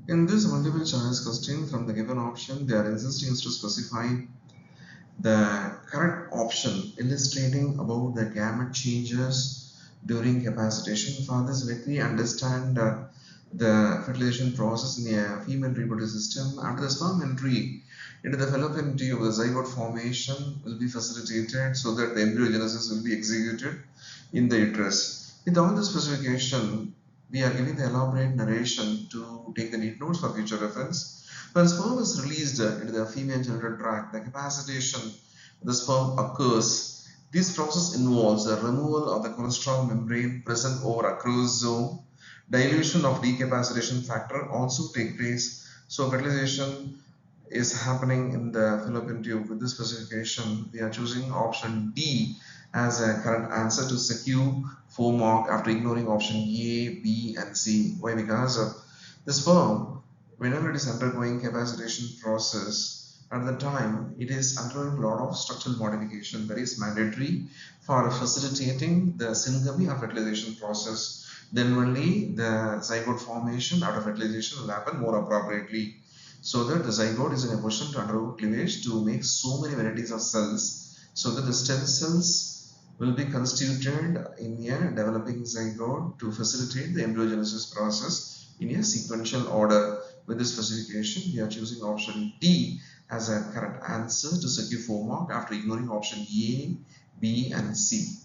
In this multiple choice question from the given option, they are insisting us to specify the correct option illustrating about the gamete changes during capacitation. For this, let me understand the fertilization process in a female reproductive system. After the sperm entry into the fallopian tube, the zygote formation will be facilitated so that the embryogenesis will be executed in the uterus. With all the specification, we are giving the elaborate narration to take the NEET notes for future reference. When sperm is released into the female genital tract, the capacitation of the sperm occurs. This process involves the removal of the cholesterol membrane present over a chromosome. Dilution of decapacitation factor also take place. So fertilization is happening in the fallopian tube. With this specification, we are choosing option D as a correct answer to secure 4 mark after ignoring option A, B and C. Why? Because the sperm, whenever it is undergoing capacitation process, at the time it is undergoing a lot of structural modification that is mandatory for facilitating the syngamy or fertilization process. Then only the zygote formation after fertilization will happen more appropriately, so that the zygote is in a position to undergo cleavage to make so many varieties of cells, so that the stem cells will be constituted in a developing zygote to facilitate the embryogenesis process in a sequential order. With this specification, we are choosing option D as a correct answer to secure 4 mark after ignoring option A, B and C.